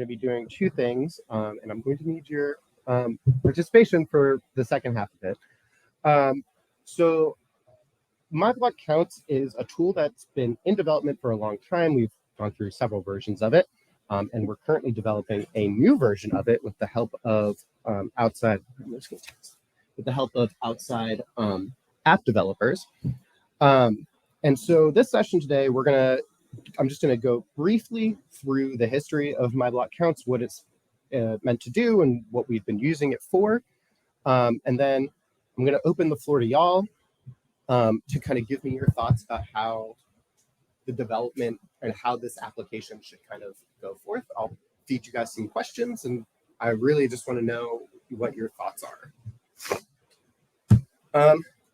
going to be doing two things, and I'm going to need your participation for the second half of it. So MyBlockCounts is a tool that's been in development for a long time. We've gone through several versions of it, and we're currently developing a new version of it with the help of outside app developers. And so this session today, I'm just gonna go briefly through the history of MyBlockCounts, what it's meant to do and what we've been using it for. And then I'm gonna open the floor to y'all to kind of give me your thoughts about how the development and how this application should kind of go forth. I'll feed you guys some questions, and I really just want to know what your thoughts are.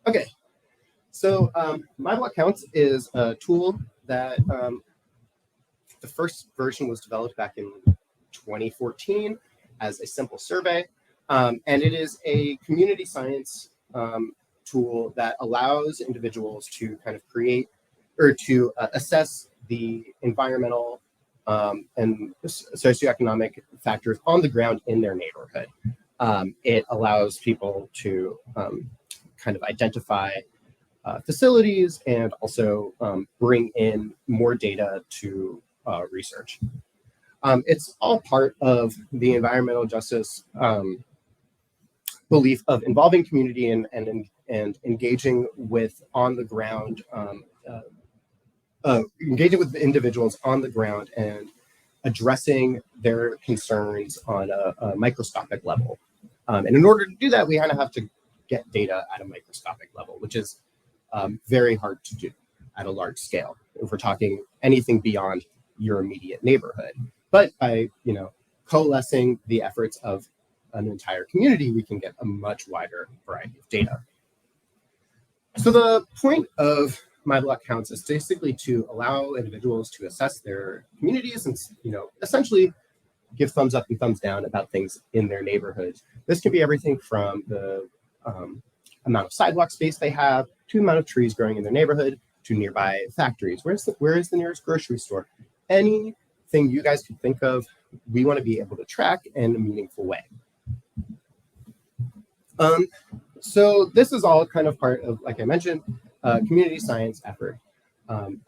Okay, so MyBlockCounts is a tool that the first version was developed back in 2014 as a simple survey, and it is a community science tool that allows individuals to kind of create or to assess the environmental and socioeconomic factors on the ground in their neighborhood. It allows people to kind of identify facilities and also bring in more data to research. It's all part of the environmental justice belief of involving community and engaging with on the ground, engaging with the individuals on the ground and addressing their concerns on a microscopic level. And in order to do that, we kind of have to get data at a microscopic level, which is very hard to do at a large scale if we're talking anything beyond your immediate neighborhood. But by coalescing the efforts of an entire community, we can get a much wider variety of data. So the point of MyBlockCounts is basically to allow individuals to assess their communities and essentially give thumbs up and thumbs down about things in their neighborhoods. This can be everything from the amount of sidewalk space they have to the amount of trees growing in their neighborhood to nearby factories. Where is the nearest grocery store? Anything you guys could think of, we want to be able to track in a meaningful way. So this is all kind of part of, like I mentioned, community science effort.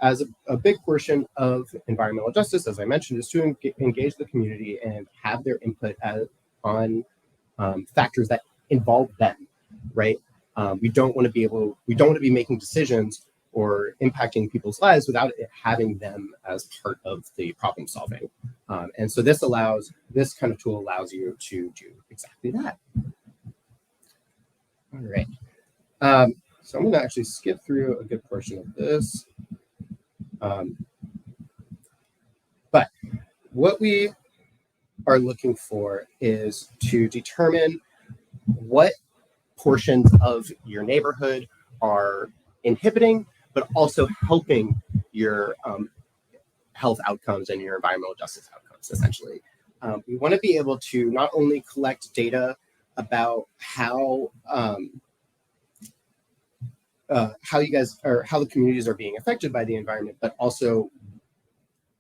As a big portion of environmental justice, as I mentioned, is to engage the community and have their input on factors that involve them, right? We don't want to be making decisions or impacting people's lives without it having them as part of the problem solving. And so this kind of tool allows you to do exactly that. All right. So I'm going to actually skip through a good portion of this. But what we are looking for is to determine what portions of your neighborhood are inhibiting, but also helping your health outcomes and your environmental justice outcomes, essentially. We want to be able to not only collect data about how the communities are being affected by the environment, but also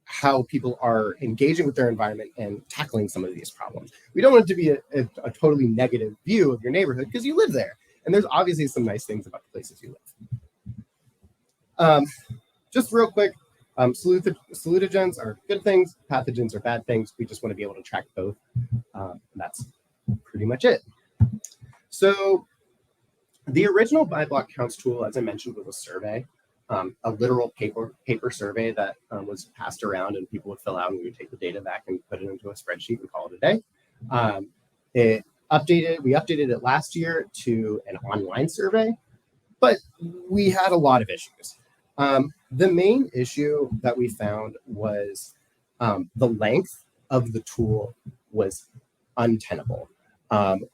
how people are engaging with their environment and tackling some of these problems. We don't want it to be a totally negative view of your neighborhood because you live there, and there's obviously some nice things about the places you live. Just real quick, salutagens are good things, pathogens are bad things. We just want to be able to track both. That's pretty much it. So the original MyBlockCounts tool, as I mentioned, was a survey, a literal paper survey that was passed around and people would fill out, and we would take the data back and put it into a spreadsheet and call it a day. We updated it last year to an online survey, but we had a lot of issues. The main issue that we found was the length of the tool was untenable.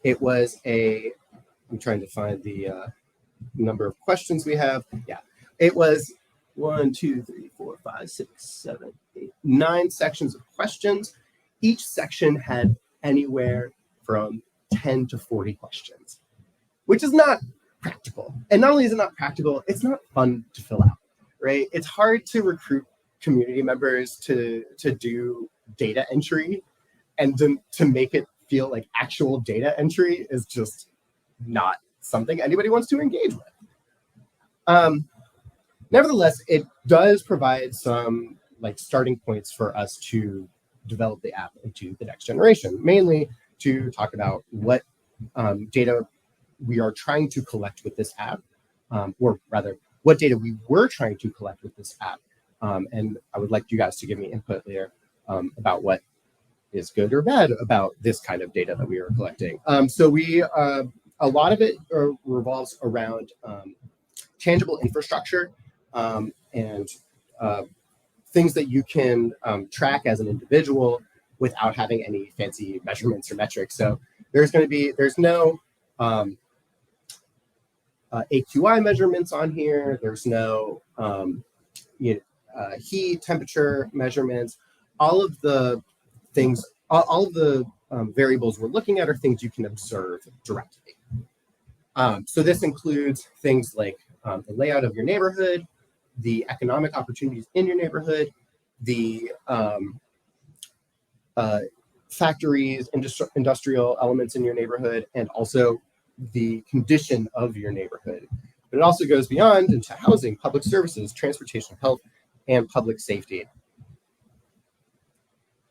It was I'm trying to find the number of questions we have. Yeah, it was 1, 2, 3, 4, 5, 6, 7, 8, 9 sections of questions. Each section had anywhere from 10 to 40 questions, which is not practical. And not only is it not practical, it's not fun to fill out, right? It's hard to recruit community members to do data entry and to make it feel like actual data entry is just not something anybody wants to engage with. Nevertheless, it does provide some like starting points for us to develop the app into the next generation, mainly to talk about what data we are trying to collect with this app, or rather, what data we were trying to collect with this app. And I would like you guys to give me input there about what is good or bad about this kind of data that we are collecting. So a lot of it revolves around tangible infrastructure and things that you can track as an individual without having any fancy measurements or metrics. So there's no AQI measurements on here. There's no heat, temperature measurements. All of the things, all of the variables we're looking at are things you can observe directly. So this includes things like the layout of your neighborhood, the economic opportunities in your neighborhood, the factories, industrial elements in your neighborhood, and also the condition of your neighborhood. But it also goes beyond into housing, public services, transportation, health, and public safety.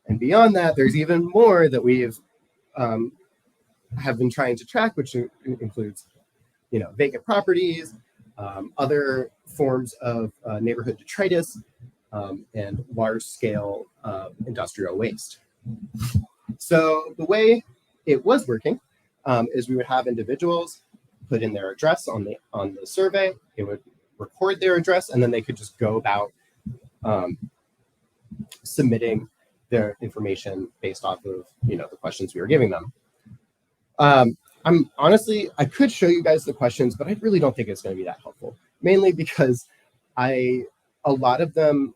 And beyond that, there's even more that we've have been trying to track, which includes, vacant properties, other forms of neighborhood detritus, and large-scale industrial waste. So the way it was working is we would have individuals put in their address on the survey. It would record their address, and then they could just go about submitting their information based off of the questions we were giving them. I could show you guys the questions, but I really don't think it's going to be that helpful. Mainly because a lot of them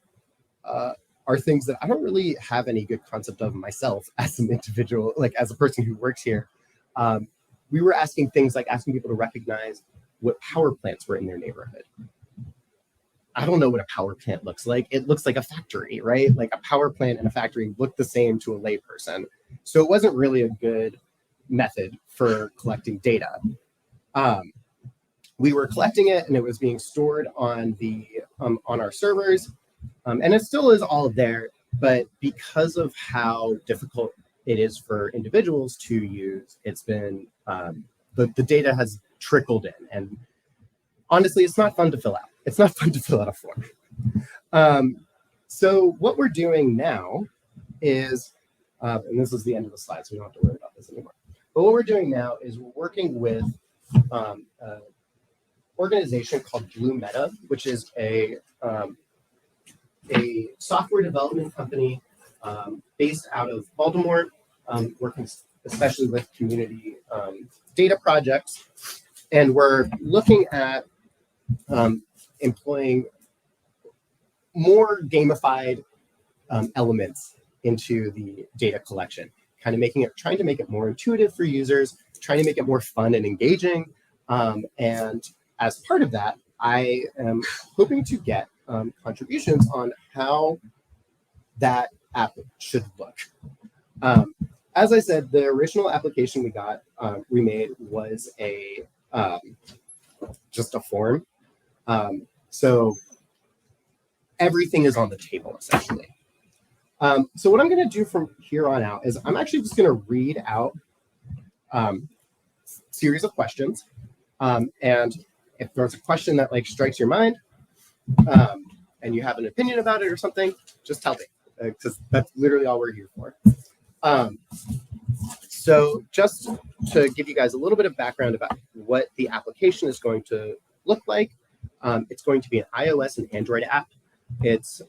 are things that I don't really have any good concept of myself as an individual, like as a person who works here. We were asking things like asking people to recognize what power plants were in their neighborhood. I don't know what a power plant looks like. It looks like a factory, right? Like a power plant and a factory look the same to a layperson. So it wasn't really a good method for collecting data. We were collecting it, and it was being stored on our servers, and it still is all there. But because of how difficult it is for individuals to use, it's been the data has trickled in, and honestly, it's not fun to fill out. It's not fun to fill out a form. So what we're doing now is, and this is the end of the slide, so we don't have to worry about this anymore. But what we're doing now is we're working with an organization called Blue Meta, which is a software development company based out of Baltimore, working especially with community data projects. And we're looking at employing more gamified elements into the data collection, kind of trying to make it more intuitive for users, trying to make it more fun and engaging. And as part of that, I am hoping to get contributions on how that app should look. As I said, the original application we made was just a form. So everything is on the table, essentially. So what I'm going to do from here on out is I'm actually just going to read out a series of questions. And if there's a question that strikes your mind and you have an opinion about it or something, just tell me, because that's literally all we're here for. So just to give you guys a little bit of background about what the application is going to look like, it's going to be an iOS and Android app. It's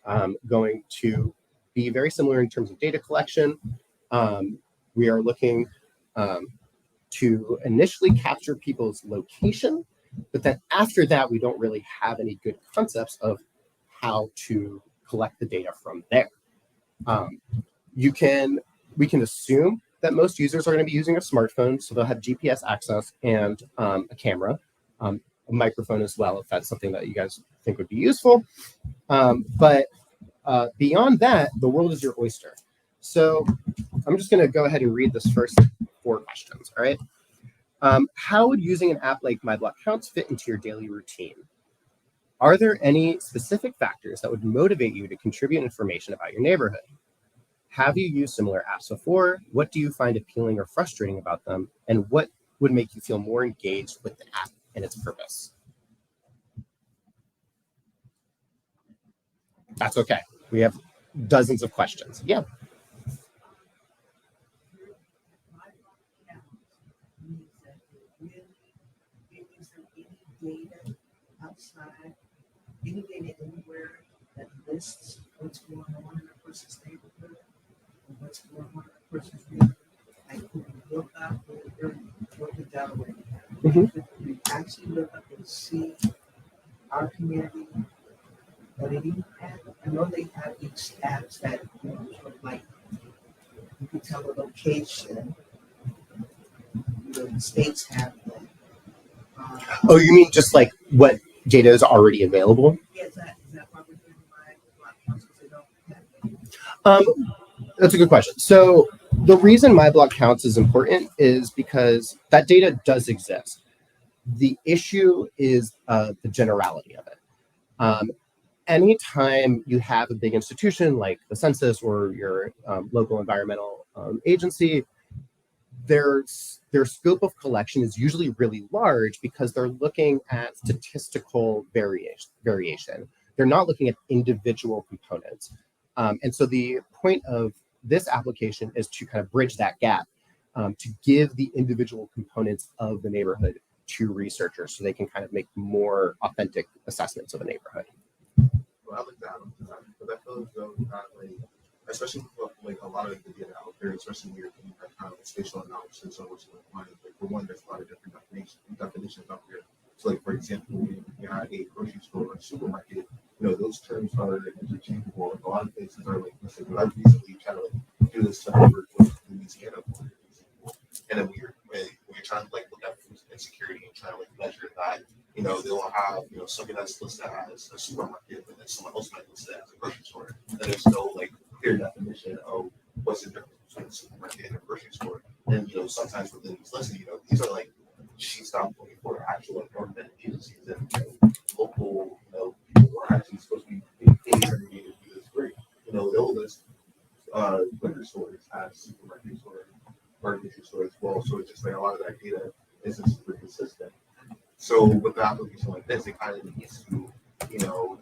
going to be very similar in terms of data collection. We are looking to initially capture people's location, but then after that, we don't really have any good concepts of how to collect the data from there. We can assume that most users are going to be using a smartphone, so they'll have GPS access and a camera, a microphone as well, if that's something that you guys think would be useful. But beyond that, the world is your oyster. So I'm just going to go ahead and read this first 4 questions. All right. How would using an app like MyBlockCounts fit into your daily routine? Are there any specific factors that would motivate you to contribute information about your neighborhood? Have you used similar apps before? What do you find appealing or frustrating about them? And what would make you feel more engaged with the app and its purpose? That's okay. We have dozens of questions. Yeah. Data outside, any data anywhere that lists what's going on in a person's neighborhood and what's going on in a person's neighborhood. Like when we look up, we're working Delaware. We actually look up and see our community. But they even have, I know they have these stats that, sort of like you can tell the location. The states have them. Oh, you mean just like what data is already available? Yeah, is that probably my block because they don't have it? That's a good question. So the reason MyBlockCounts is important is because that data does exist. The issue is the generality of it. Anytime you have a big institution like the census or your local environmental agency, their scope of collection is usually really large because they're looking at statistical variation. They're not looking at individual components. And so the point of this application is to kind of bridge that gap, to give the individual components of the neighborhood to researchers so they can kind of make more authentic assessments of a neighborhood. Well, I like that design, but I feel as though that, like, especially with like a lot of the data out there, especially when you're doing that kind of spatial analysis or what's going on. Like, for one, there's a lot of different definitions out there. So, like, for example, when you have a grocery store or a supermarket, those terms are interchangeable. Like, a lot of places are like, listen, I recently tried to like do this stuff over with Louisiana, for example. And then when you're trying to like look at food insecurity and trying to like measure that, they'll have something that's listed as a supermarket, but then someone else might list it as a grocery store. And there's no like clear definition of what's the difference between a supermarket and a grocery store. And sometimes within these lists, these are like sheets down for actual like government agencies and local people who are actually supposed to be paid every day to do this work. They'll list liquor stores as supermarkets or grocery stores as well. So it's just like a lot of that data isn't super consistent. So with the application like this, it kind of needs to,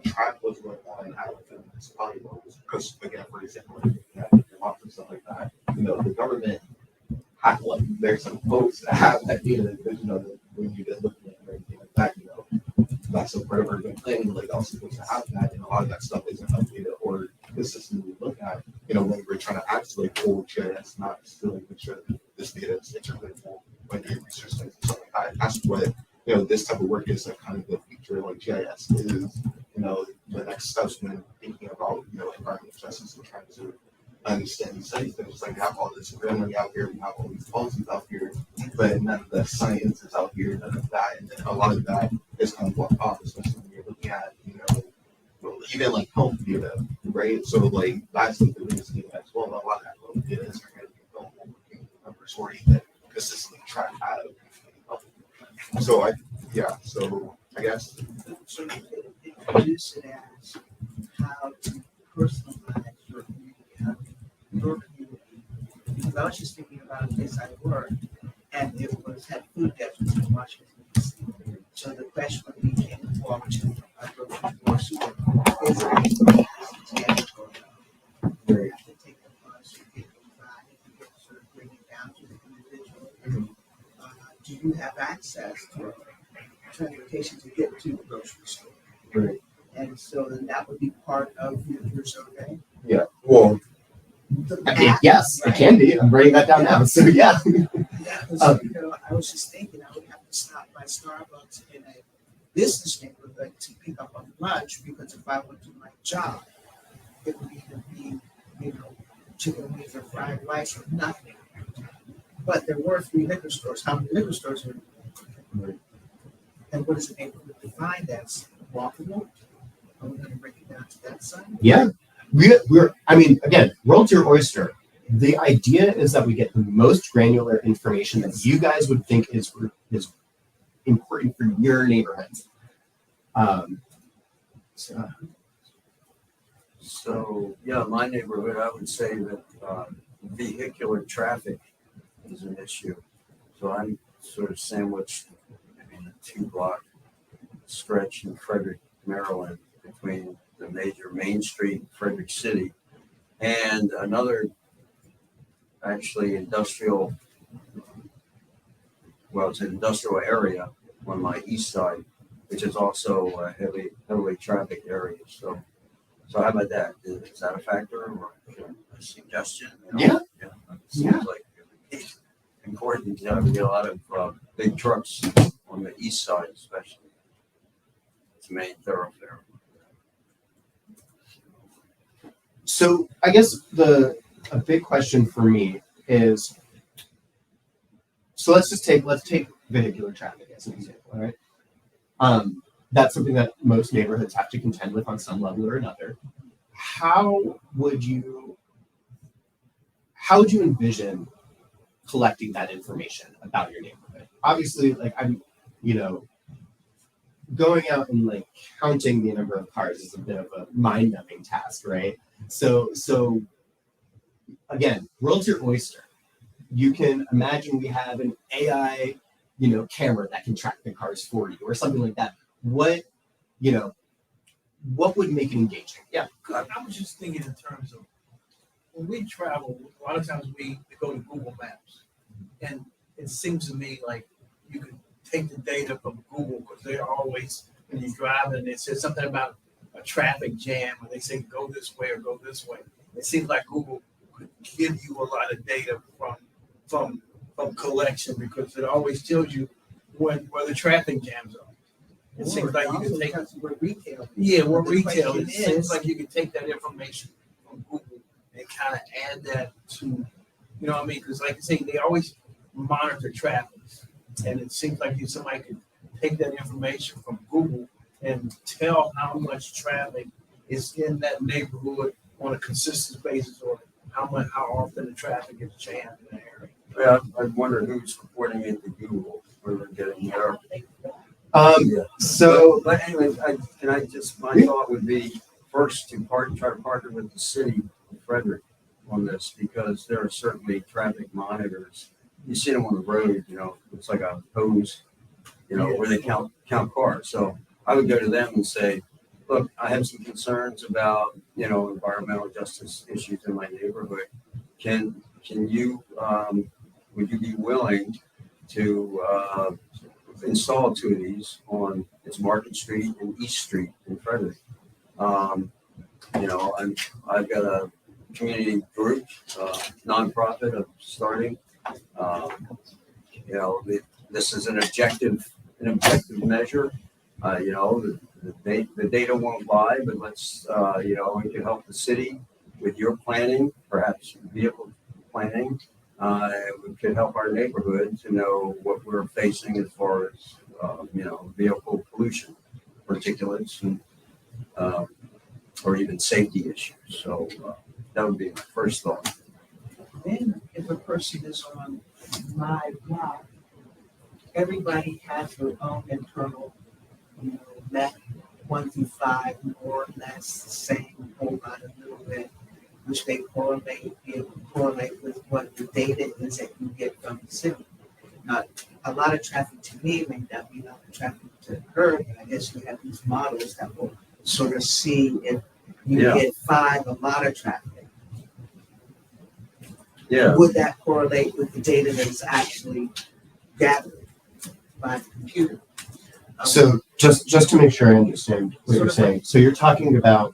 track what's going on out of the municipality levels. Because again, for example, like lots of stuff like that, the government have like there's some folks that have that data because when you've been looking at everything like that, that's a part of urban planning, like also supposed to have that, and a lot of that stuff isn't updated or consistently looked at. When we're trying to actually like pull GIS maps to like make sure that this data is interpretable when doing research things and stuff like that. That's what this type of work is like kind of the feature like GIS is, the next steps when thinking about, environmental justice and trying to understand these things. It's like we have all this greenery out here, we have all these policies out here, but none of the science is out here, none of that, and then a lot of that is kind of blocked off, especially when you're looking at, even like health data, right? So like that's the biggest thing as well. A lot of that health data is going to be available numbers or even consistently track out of health. So I guess. So you could introduce it as how to personalize your community, your community. Because I was just thinking about a place I worked, and it had food deserts in Washington, D.C. So the question when we came to walk to a grocery store supermarket is there any territory? You have to take the bus, you get the ride, you get to sort of bring it down to the individual. Do you have access to transportation to get to the grocery store? Right. And so then that would be part of your survey. Yeah. Well, yes, right? It can be. I'm writing that down now. So yeah. I was just thinking I would have to stop by Starbucks in a business neighborhood to pick up on lunch because if I went to my job, it would either be, chicken wings or fried rice or nothing. But there were 3 liquor stores. How many liquor stores are there? And what is the neighborhood defined as? Walkable? Are we going to break it down to that side? Yeah. Again, world's your oyster. The idea is that we get the most granular information that you guys would think is important for your neighborhoods. So yeah, my neighborhood, I would say that vehicular traffic is an issue. So I'm sort of sandwiched in a 2-block stretch in Frederick, Maryland, between the major Main Street, Frederick City, and another actually industrial, well, it's an industrial area on my east side, which is also a heavily trafficked area. So how about that? Is that a factor or a suggestion? Yeah. It seems like it's important to we get a lot of big trucks on the east side, especially. It's a main thoroughfare. So I guess a big question for me is, so let's take vehicular traffic as an example, all right? That's something that most neighborhoods have to contend with on some level or another. How would you envision collecting that information about your neighborhood? Obviously, like I'm, going out and like counting the number of cars is a bit of a mind-numbing task, right? So again, world's your oyster. You can imagine we have an AI, camera that can track the cars for you or something like that. What would make it engaging? Yeah. I was just thinking in terms of when we travel, a lot of times we go to Google Maps. And it seems to me like you can take the data from Google because they're always, when you drive and it says something about a traffic jam or they say go this way or go this way. It seems like Google could give you a lot of data from collection because it always tells you where the traffic jams are. It seems like you can take where retail. Yeah, what The retail question is. It seems is- like you can take that information from Google and kind of add that to, you know what I mean? Because like I say, they always monitor traffic. And it seems like somebody could take that information from Google and tell how much traffic is in that neighborhood on a consistent basis or how often the traffic is jammed in that area. Yeah, I wonder who's reporting it to Google where they're getting there. So But anyways, my thought would be first to try to partner with the city of Frederick on this because there are certainly traffic monitors. You see them on the road, it's like a hose, where they count cars. So I would go to them and say, look, I have some concerns about, environmental justice issues in my neighborhood. Can you, would you be willing to install 2 of these on Market Street and East Street in Frederick? I've got a community group, nonprofit of starting. This is an objective measure. The data won't lie, but let's, we can help the city with your planning, perhaps vehicle planning. We could help our neighborhood to know what we're facing as far as, vehicle pollution, particulates, and, or even safety issues. So that would be my first thought. Then if a person is on my block, everybody has their own internal, map 1 through 5, more or less the same, a whole lot, a little bit, which they correlate with what the data is that you get from the city. Now, a lot of traffic to me may not be a lot of traffic to her, but I guess you have these models that will sort of see if you get 5, a lot of traffic. Yeah. Would that correlate with the data that is actually gathered by the computer? So just to make sure I understand what you're saying, so you're talking about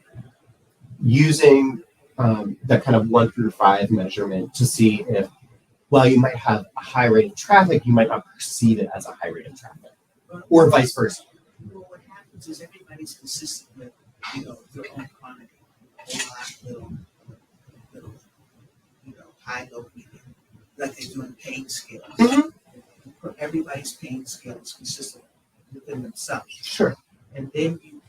using that kind of 1 through 5 measurement to see if, while you might have a high rate of traffic, you might not perceive it as a high rate of traffic, or vice versa. Well, what happens is everybody's consistent with, their own quantity, little, high, low, medium, like they do in pain scales. Mm-hmm. Everybody's pain scale is consistent within themselves. Sure. And then you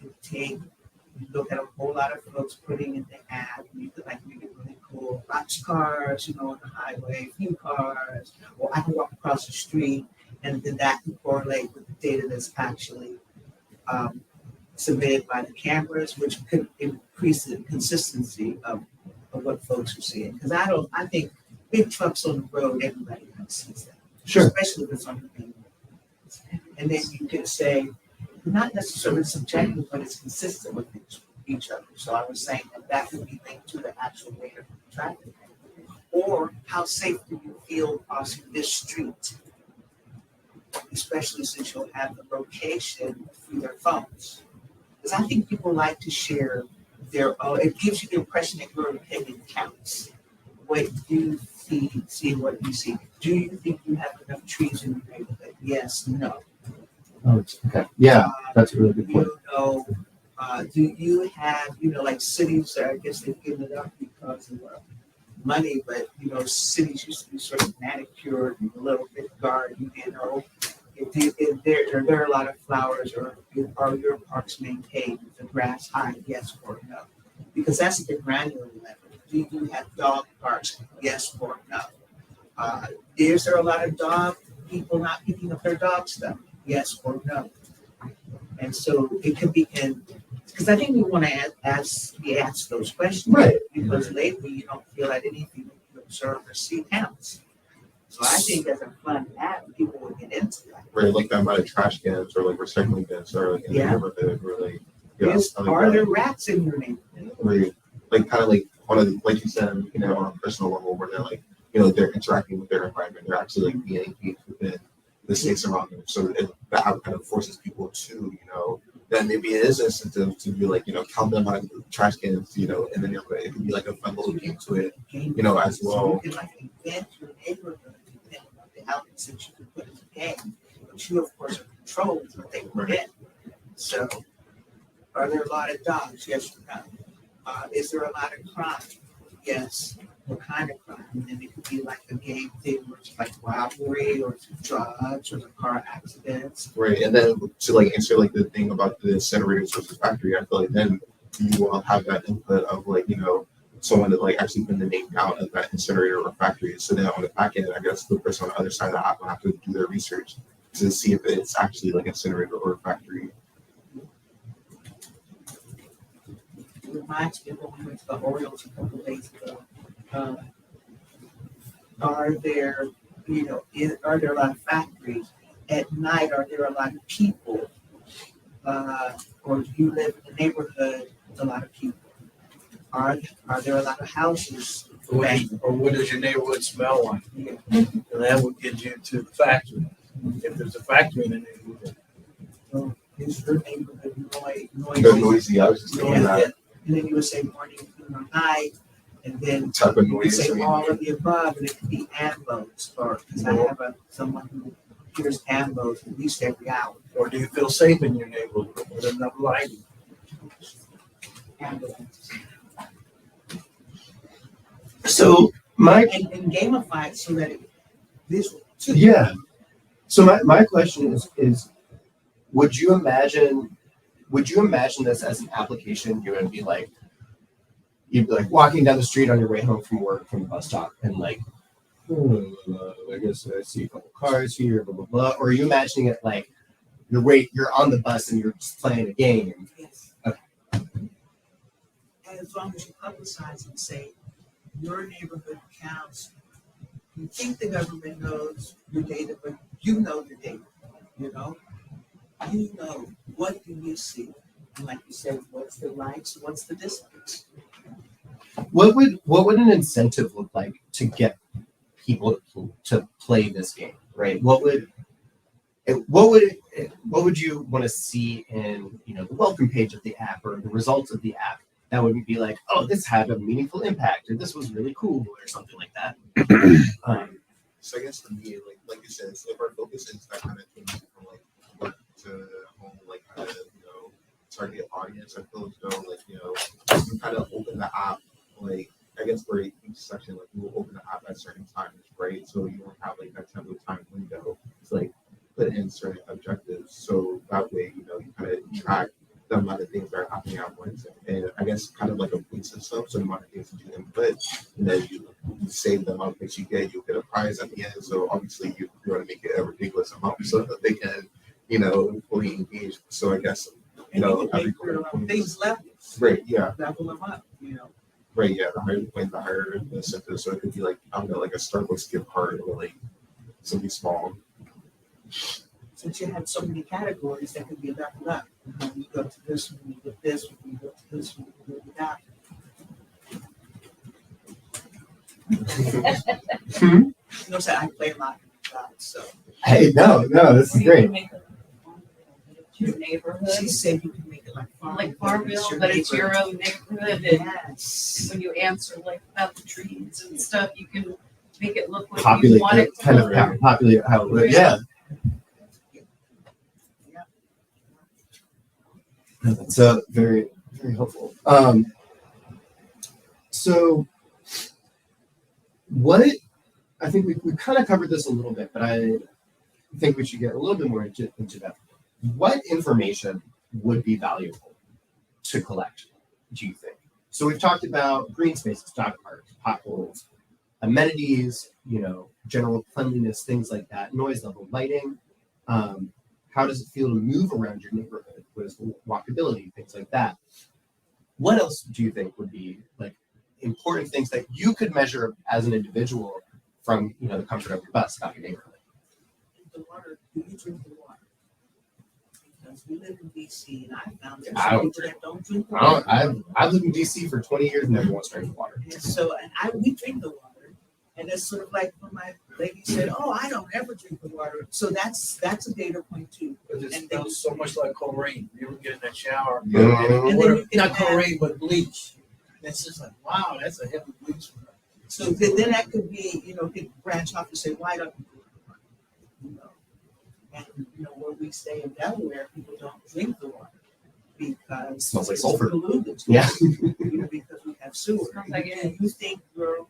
look at a whole lot of folks putting in the app, and you could make it really example, lots of cars, on the highway, few cars, or I can walk across the street, and then that can correlate with the data that's actually um, submitted by the cameras, which could increase the consistency of what folks are seeing. Because I think big trucks on the road, everybody sees that. Sure. Especially if it's on the main road. And then you could say, not necessarily subjective, but it's consistent with each other. So I was saying that could be linked to the actual data from the traffic. Or how safe do you feel crossing this street? Especially since you'll have the location through their phones. Because I think people like to share their own, it gives you the impression that your opinion counts. What you see what you see. Do you think you have enough trees in your neighborhood? Yes, no. Oh, okay. Yeah, that's a really good point. Do you have, like cities, I guess they've given it up because of money, but, cities used to be sort of manicured and a little bit garden, If there are a lot of flowers, or are your parks maintained? Is the grass high? Yes or no? Because that's at the granular level. Do you have dog parks? Yes or no? Is there a lot of dog people not picking up their dog stuff? Yes or no? And so it could be because I think we want to ask those questions, Right. Because lately you don't feel that anything that you observe or see counts. So I think as a fun app, people would get into that. Right, like that amount of trash cans or like recycling bins or like in the neighborhood, really. Are there rats in your neighborhood? Right. Like kind of like one of the, like you said, on a personal level where they're like, they're interacting with their environment. They're actually like being engaged within the space around them. So that kind of forces people to, then maybe it is incentive to be like, count them on trash cans, and then it could be like a fun little game to it, as well. So you can like invent your neighborhood depending on the elements that you can put in the game. But you, of course, are controlled with what they put in. So are there a lot of dogs? Yes or no? Is there a lot of crime? Yes. What kind of crime? And then it could be like a game thing where it's like robbery or drugs or the car accidents. Right. And then to like answer like the thing about the incinerators versus factory, I feel like then you will have that input of like, someone that like actually been the name out of that incinerator or factory. So then on the back end, I guess the person on the other side of the app will have to do their research to see if it's actually like incinerator or factory. It reminds me of when we went to the Orioles a couple of days ago. Are there a lot of factories at night? Are there a lot of people, or do you live in a neighborhood with a lot of people? Are there a lot of houses? Or what does your neighborhood smell like? And that would get you to the factory. If there's a factory in the neighborhood. So is your neighborhood They're noisy. I was just doing Yeah, that and then you would say morning, noon, or night, and then type of you could noise. say all of the above, and it could be ambos, or because I have someone who hears ambos at least every hour. Or do you feel safe in your neighborhood with enough lighting? Ambulance. So And gamify it so that it visual too. yeah. So my question is would you imagine this as an application? You'd be like walking down the street on your way home from work from the bus stop and like, I guess I see a couple cars here, blah blah blah. Or are you imagining it like you're on the bus and you're just playing a game? Yes. Okay. And as long as you publicize and say your neighborhood counts, you think the government knows your data, but you know the data. You know what do you see, and like you said, what's the likes, what's the dislikes. What would an incentive look like to get people to play this game, right? What would you want to see in the welcome page of the app or the results of the app that would be like, oh, this had a meaningful impact or this was really cool or something like that? So I guess for me, like you said, so if our focus is that kind of thing from like work to home, like kind of target audience, I feel as though you kind of open the app like I guess for each section, like you will open the app at certain times, right? So you won't have like that type of time window to like put in certain objectives. So that way, you kind of track the amount of things that are happening at once, and I guess kind of like a point system. So the amount of things that you input, and then you save the amount that you get a prize at the end. So obviously you want to make it a ridiculous amount so that they can, fully engage. So I guess And know, you can make your things levels. right, yeah, Level them up, right, yeah. The higher you point, the higher the incentive. So it could be like I don't know, like a Starbucks gift card or like something small. Since you had so many categories that could be leveled up. When you go to this one, you get this one, you go to this one, you go to that. So I play a lot of jobs, so Hey, no, this is Or you great. can make it your neighborhood, she said you can make it like like Farmville, Farmville, but it's your own neighborhood, and Yes. when you answer like about the trees and stuff, you can make it look like you Populate want the, it to kind of look. populate how it would. Yeah. No, that's very, very helpful. So what I think we kind of covered this a little bit, but I think we should get a little bit more into that. What information would be valuable to collect, do you think? So we've talked about green spaces, dog parks, potholes, amenities, general cleanliness, things like that, noise level, lighting. How does it feel to move around your neighborhood? What is walkability, things like that? What else do you think would be like important things that you could measure as an individual from the comfort of your bus about your neighborhood? The water, do you drink the water? Because we live in DC and I found there's I some don't people that don't drink the water. I've lived in DC for 20 years and never once drank water. And so, we drink the water. And it's sort of like when my lady said, "Oh, I don't ever drink the water." So that's a data point too. But it And smells so much like chlorine. You ever get in that shower? Yeah. And And water, then you can not have- chlorine, but bleach. And it's just like, wow, that's a heavy bleach. So then that could be, could branch off and say, "Why don't you drink the water?" And where we stay in Delaware, people don't drink the water because Smells like it's sulfur. polluted. Yeah. Because we have sewer. Smells like it. You think, girl,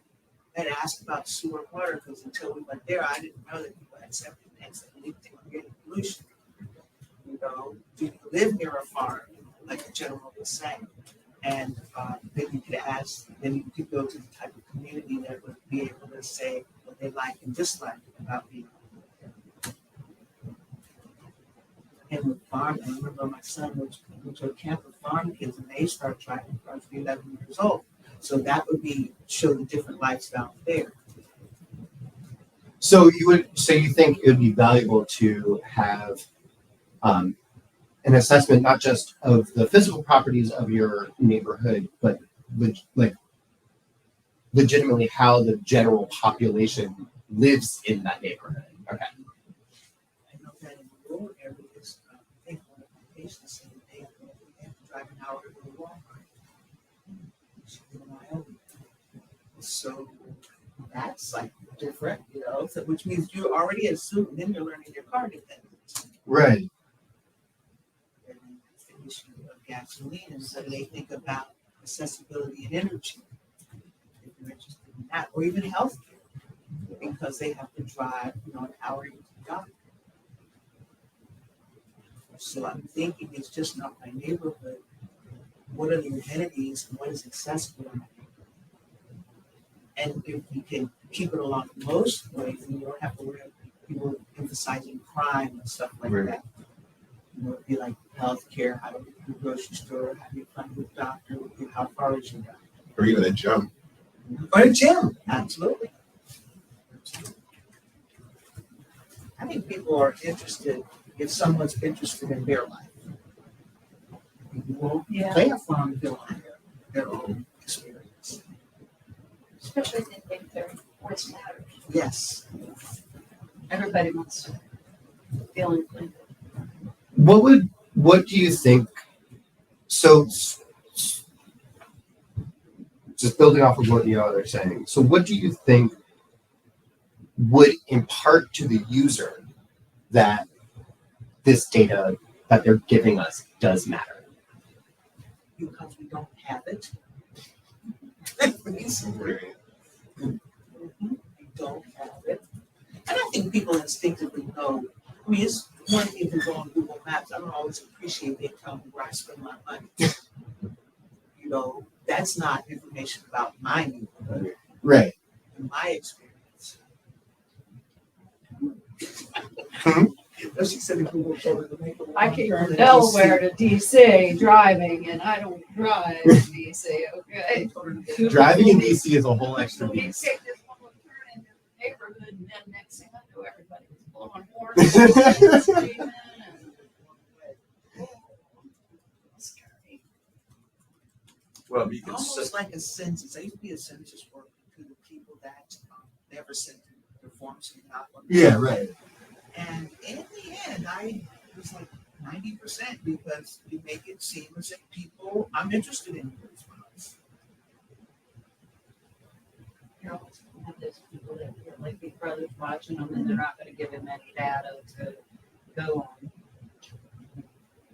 and asked about sewer and water because until we went there, I didn't know that people had septic tanks that leaked and were getting pollution. Do you live near a farm, like the gentleman was saying? And then you could ask, then you could go to the type of community that would be able to say what they like and dislike about being. And with farm, I remember my son went to a camp with farm kids and they start driving cars at 11 years old. So that would be show the different lifestyle there. So you think it would be valuable to have an assessment not just of the physical properties of your neighborhood, but legitimately how the general population lives in that neighborhood. Okay. I know that in the rural areas, I think one of my patients said that they have to drive an hour to go to Walmart. She live in Wyoming. So that's like different, so, which means you already assume, then you're learning your car dependence. Right. And it's the issue of gasoline, and so they think about accessibility and energy. If you're interested in that, or even healthcare, because they have to drive, an hour to the doctor. So I'm thinking it's just not my neighborhood. What are the amenities and what is accessible in my neighborhood? And if you can keep it along most ways, then you don't have to worry about people emphasizing crime and stuff like Right. that. It'd be like healthcare, how to get to the grocery store, how do you find a doctor, how far is your doctor? Or even a gym. Or a gym, absolutely. I think people are interested if someone's interested in their life. You won't Yeah. play a Farmville on their own experience. Especially if they think their voice matters. Yes. Everybody wants to feel included. What do you think? So, just building off of what they're saying. So, what do you think would impart to the user that this data that they're giving us does matter? Because we don't have it. Right. We don't have it. And I think people instinctively know. I mean, it's one thing to go on Google Maps, I don't always appreciate they tell me where I spend my money. You know, that's not information about my neighborhood, Right. in my experience. Hmm? But she said if we were going to make a I wrong came turn from in Delaware to DC driving, and I don't drive in DC, okay? DC. Driving in DC is a whole extra So we beast. take this one little turn into the neighborhood, and then next thing I know, everybody was blowing horns and screaming and. Scary. Well, you can Almost sit, like a census. I used to be a census worker to the people that never sent their forms in out. Yeah, right. And in the end, I was like 90% because you make it seem as if people, I'm interested in your response. You're always gonna have those people that feel like Big Brother's watching them, and they're not gonna give them any data to go on.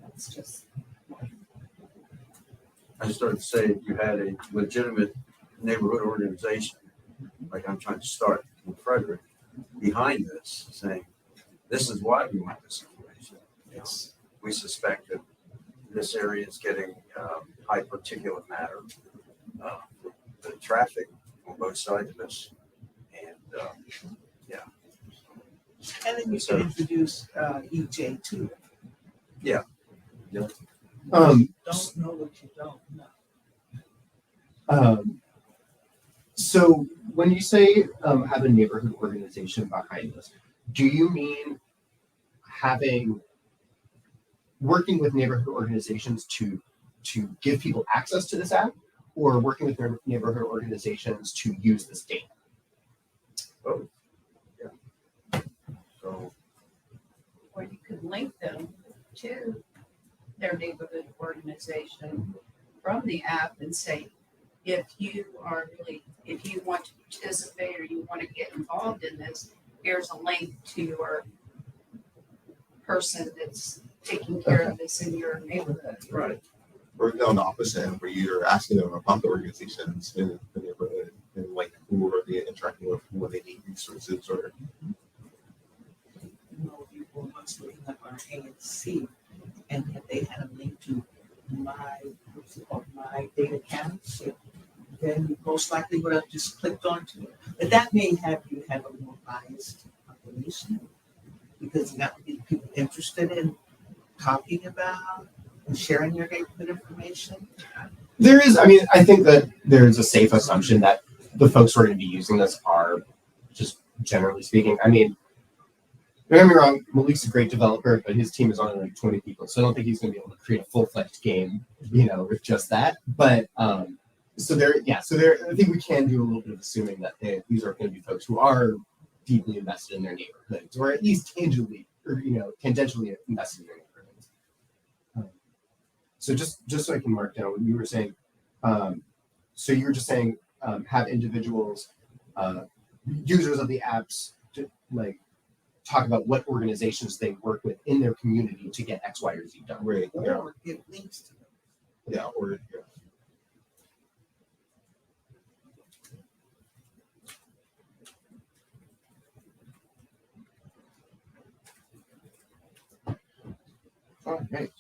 That's just. I started to say, if you had a legitimate neighborhood organization, like I'm trying to start in Frederick, behind this, saying, this is why we want this information. Yes. We suspect that this area is getting high particulate matter, the traffic on both sides of this. And And then you So- can introduce EJ too. Don't know what you don't know. So when you say have a neighborhood organization behind this, do you mean working with neighborhood organizations to give people access to this app, or working with their neighborhood organizations to use this data? both. Yeah. So Or you could link them to their neighborhood organization from the app and say, if you want to participate or you want to get involved in this, here's a link to your person that's taking care of this in your neighborhood. right. Or on the opposite end, where you're asking them about the organizations in the neighborhood and like who are they interacting with when they need resources or You know, people once looking up our ANC, and if they had a link to my data accounts, then you most likely would have just clicked onto it. But that may have you have a more biased population because that would be people interested in talking about and sharing your neighborhood information. There is, I mean, I think that there's a safe assumption that the folks who are going to be using this are just generally speaking. I mean, don't get me wrong, Malik's a great developer, but his team is only like 20 people. So I don't think he's going to be able to create a full-fledged game, with just that. But I think we can do a little bit of assuming that these are going to be folks who are deeply invested in their neighborhoods, or at least tangentially invested in their neighborhoods. So just so I can mark down what you were saying. So you were just saying have individuals, users of the apps, to, like, talk about what organizations they work with in their community to get X, Y, or Z done. right, yeah, Or give links to them. yeah, or yeah. All right.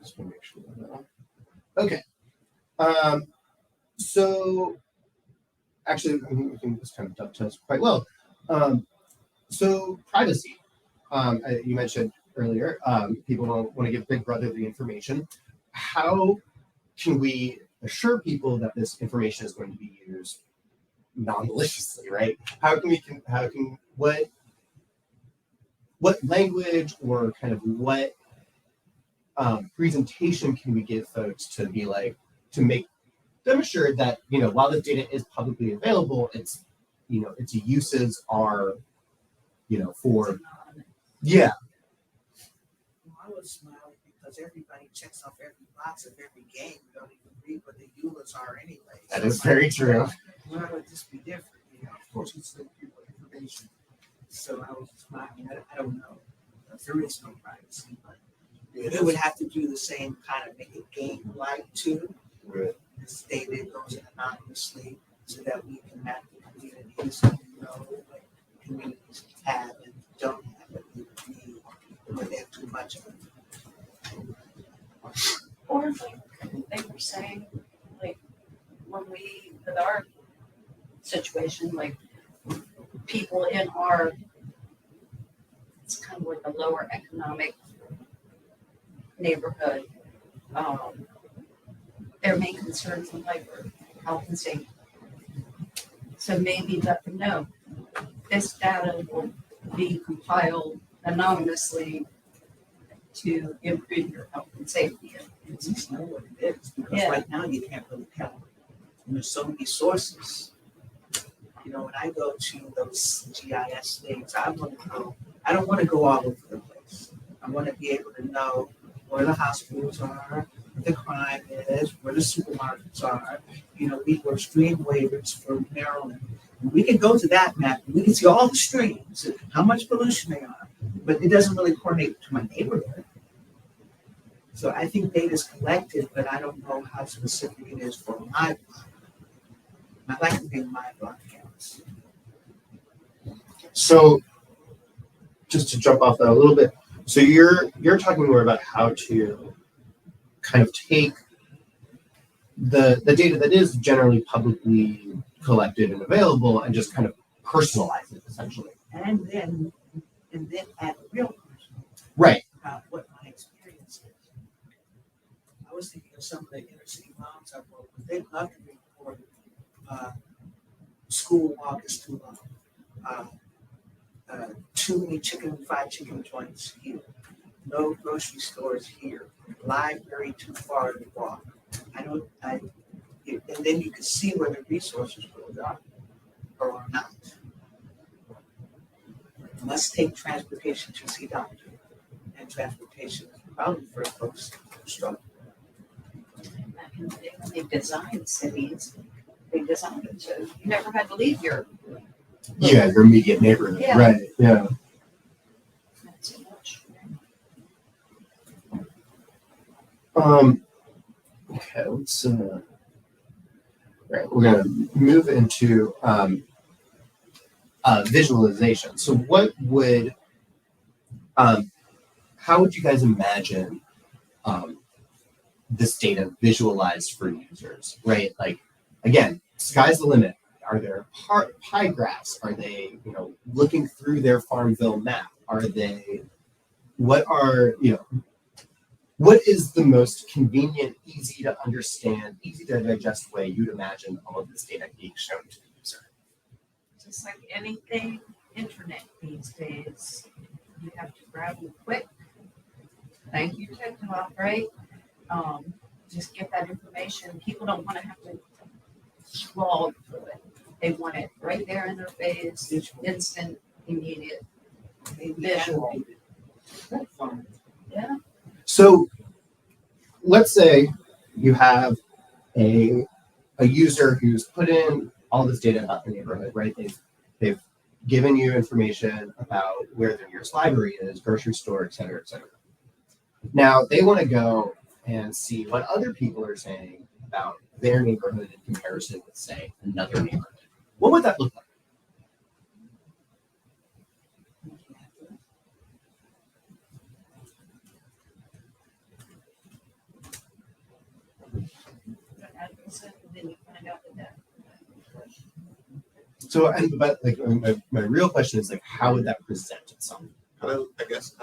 Just want to make sure that. Okay. So actually, I think this kind of dovetails quite well. So privacy. You mentioned earlier, people don't want to give Big Brother the information. How can we assure people that this information is going to be used non-maliciously, right? What language or kind of what presentation can we give folks to be like, to make them assured that, while this data is publicly available, its uses are, for, yeah. Well, I was smiling because everybody checks off every box of every game. You don't even read what the EULAs are anyway. That is very true. Why would this be different? Of course, it's the people information. So I was smiling. I don't know. There is no privacy, but it would have to do the same kind of make it game-like too. Right. This data goes in anonymously so that we can map the communities and what communities have and don't have what we need. situation, like people in our, it's kind of like a lower economic neighborhood, their main concerns in life are health and safety. So maybe let them know this data will be compiled anonymously to improve your health and safety. At least know what it is, because Yeah. right now you can't really tell. And there's so many sources. You know, when I go to those GIS states, I want to know. I don't want to go all over the place. I want to be able to know where the hospitals are, where the crime is, where the supermarkets are. You know, we were stream waivers for Maryland. And we can go to that map and we can see all the streams, and how much pollution they are, but it doesn't really coordinate to my neighborhood. So I think data is collected, but I don't know how specific it is for my block. I'd like to be in my block counts. So just to jump off that a little bit, so you're talking more about how to kind of take the data that is generally publicly collected and available and just kind of personalize it essentially. And then add a real person Right. about what my experience is. I was thinking of some of the inner city moms I've worked with. They'd love to report school walk is too long. Too many fried chicken joints here. No grocery stores here. Library too far to walk. And then you can see where the resources really are or are not. Must take transportation to see doctor. And transportation is probably for folks who struggle. Back in the day when they designed cities, they designed it so you never had to leave your Yeah, your immediate neighborhood. Yeah. Right. Yeah. not so much. Okay, let's right, we're gonna move into visualization. So what would how would you guys imagine this data visualized for users, right? Like again, sky's the limit. Are there pie graphs? Are they, looking through their Farmville map? Are they, what is the most convenient, easy to understand, easy to digest way you'd imagine all of this data being shown to the user? Just like anything internet these days, you have to grab them quick. Thank you, TikTok, right? Just get that information. People don't want to have to scroll through it. They want it right there in their face, instant, immediate, visual. That's fine. Yeah. So let's say you have a user who's put in all this data about the neighborhood, right? They've given you information about where their nearest library is, grocery store, et cetera, et cetera. Now they want to go and see what other people are saying about their neighborhood in comparison with, say, another neighborhood. What would that look like? Then you find out that. So, but like my real question is like, how would that present itself? Kind of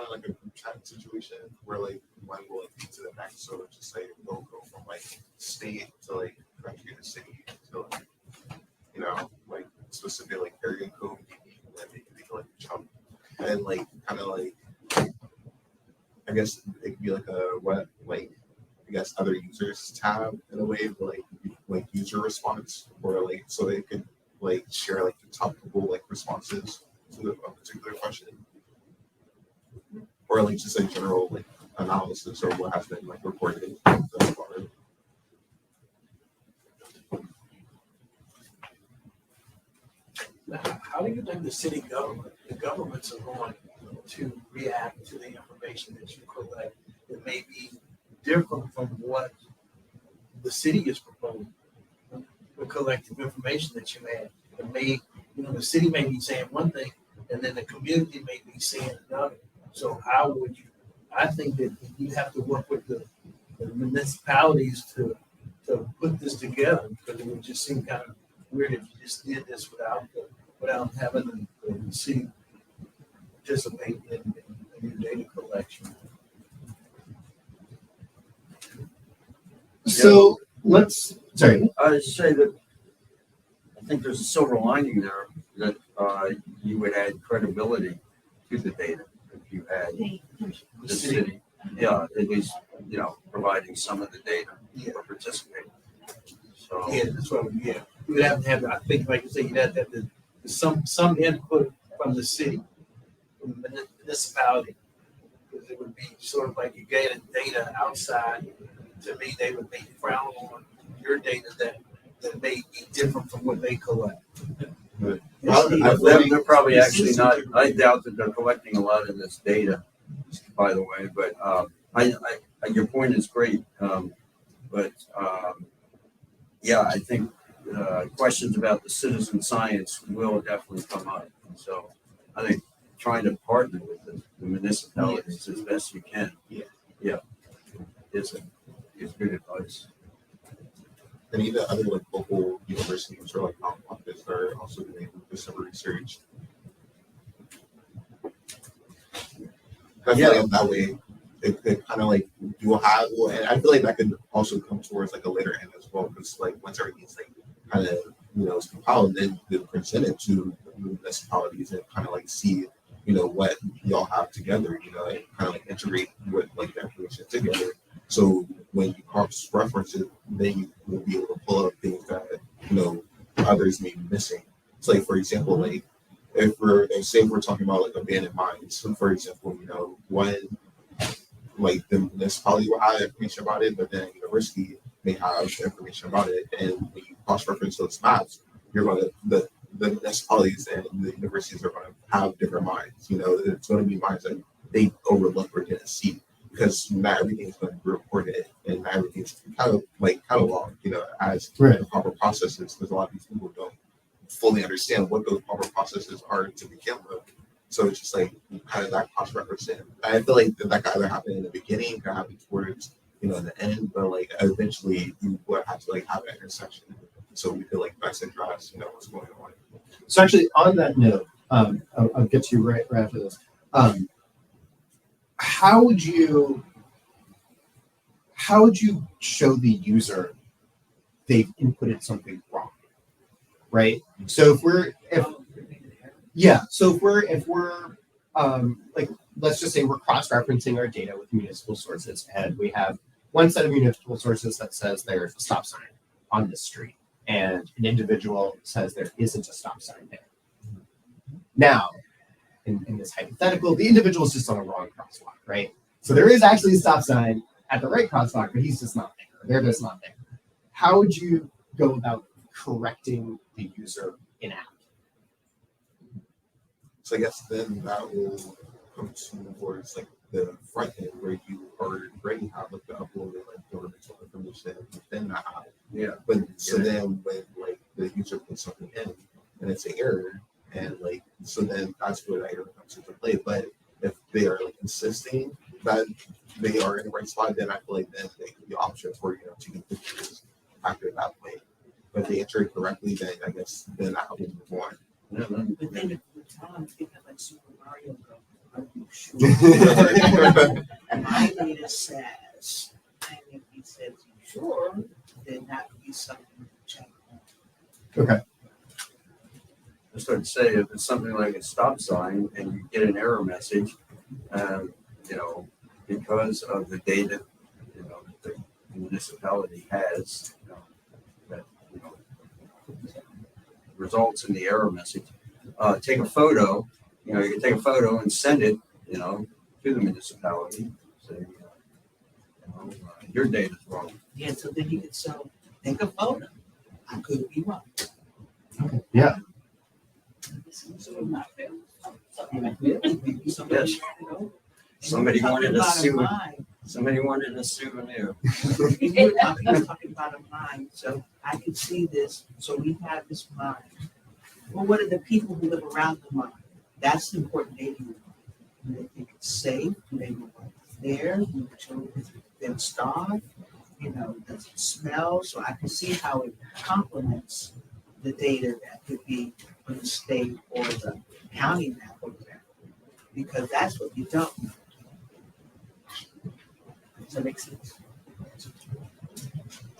like a group chat situation where like one will like to the next. So just like they'll go from like state to like country to city to like, like specific like area code, and then they can like jump and like kind of like I guess it could be like a what like I guess other users tab in a way of like user response or like so they could like share like the top couple like responses to a particular question. Or like just a general like analysis or what has been like reported thus far. Now, how do you think the governments are going to react to the information that you collect that may be different from what the city is proposing? The collective information that you have, it may, the city may be saying one thing, and then the community may be saying another. So how would you? I think that you have to work with the municipalities to put this together because it would just seem kind of weird if you just did this without having the city participate in your data collection. So let's, sorry. I would say that I think there's a silver lining there that you would add credibility to the data if you had the city, yeah, at least, providing some of the data or participating. So, Yeah, that's what, yeah. You would have to have, I think, like you say, you'd have to have some input from the city, from the municipality. Because it would be sort of like you getting data outside. To me, they would be frown on your data that may be different from what they collect. they're probably actually not, I doubt that they're collecting a lot of this data, by the way, but your point is great. Yeah, I think questions about the citizen science will definitely come up. So I think trying to partner with the municipalities as best you can. Yeah, is good advice. And even other like local universities or like nonprofits are also doing this sort of research. I feel like that way it kind of like you will have, and I feel like that could also come towards like a later end as well, because like once everything's like kind of is compiled, then you could present it to the municipalities and kind of like see what y'all have together, and kind of like integrate with like the information together. So when you cross reference it, then you will be able to pull up things that others may be missing. So like for example, like if we're talking about like abandoned mines, so for example, when like the municipality will have information about it, but then the university may have information about it, and when you cross reference those maps, you're going to the municipalities and the universities are going to have different mines. It's going to be mines that they overlook or didn't see, because not everything's going to be reported and not everything's kind of like cataloged, as the proper processes, because a lot of these people don't fully understand what those proper processes are to begin with. So it's just like kind of that cross referencing. I feel like that could either happen in the beginning, could happen towards the end, but like eventually you would have to like have an intersection, so we could like best address what's going on. So actually, on that note, I'll get to you right after this. How would you show the user they've inputted something wrong, right? So if we're like, let's just say we're cross-referencing our data with municipal sources, and we have one set of municipal sources that says there's a stop sign on this street, and an individual says there isn't a stop sign there. Now, in this hypothetical, the individual is just on a wrong crosswalk, right? So there is actually a stop sign at the right crosswalk, but he's just not there. They're just not there. How would you go about correcting the user in app? So I guess then that will come towards like the front end where you already have like the uploaded like governmental information within the app. Yeah. But so then when like the user puts something in and it's an error, and like so then that's where that error comes into play. But if they are like insisting that they are in the right spot, then I feel like then they could be options for to get pictures after that point. But if they enter it correctly, then I guess then I will move on. But then at the time, think of like Super Mario Go. Are you sure? My data says, and if he says he's sure, then that would be something to check on. Okay. I was going to say, if it's something like a stop sign and you get an error message, because of the data, that the municipality has, that results in the error message. Take a photo. You can take a photo and send it, to the municipality. Say, your data's wrong. Yeah, so then you could take a photo. I could be wrong. Yeah. So I'm not fair. Maybe somebody, Somebody wanted a souvenir. Somebody wanted a souvenir. We're talking about a mine, so I can see this. So we have this mine. Well, what are the people who live around the mine? That's the important data. Do they think it's safe? Do they know what's there? Do the children been starved? Does it smell? So I can see how it complements the data that could be from the state or the county map, for example, because that's what you don't know. Does that make sense?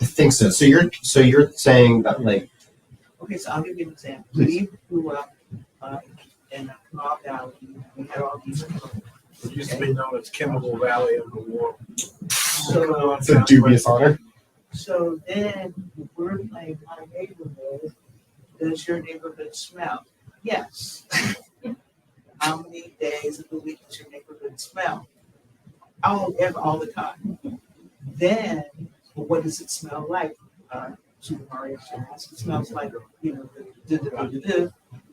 I think so. So you're saying that like Okay, so I'll give you an example. Please. We grew up in a Canal Valley. We had all these. It used to be known as Chemical Valley of the War. So, it's a dubious honor. so then we're playing my neighborhood. Does your neighborhood smell? Yes. How many days of the week does your neighborhood smell? All the time. Then, well, what does it smell like? Super Mario asked. It smells like, and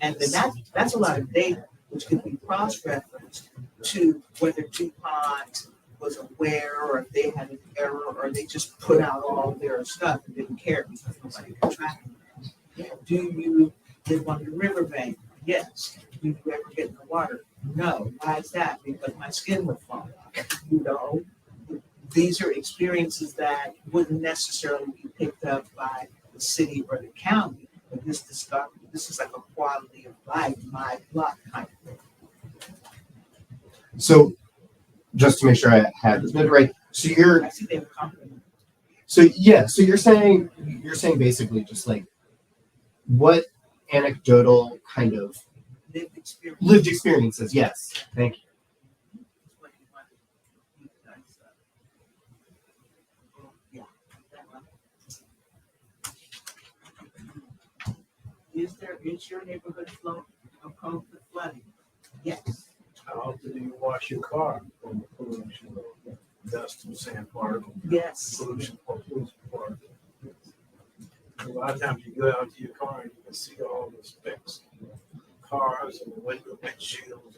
then that's a lot of data, which could be cross-referenced to whether DuPont was aware or if they had an error or they just put out all their stuff and didn't care because nobody could track it. Do you live on the riverbank? Yes. Do you ever get in the water? No. Why is that? Because my skin would fall off. These are experiences that wouldn't necessarily be picked up by the city or the county, but this is like a quality of life, my block kind of thing. So just to make sure I have this noted right. So I see they have a compliment. so you're saying basically just like what anecdotal kind of lived experiences. Yes. Thank you. Is your neighborhood prone to flooding? Yes. How often do you wash your car from the pollution of dust and sand particles? Yes. Pollution particles. A lot of times you go out to your car and you can see all the specks, cars and the windshields.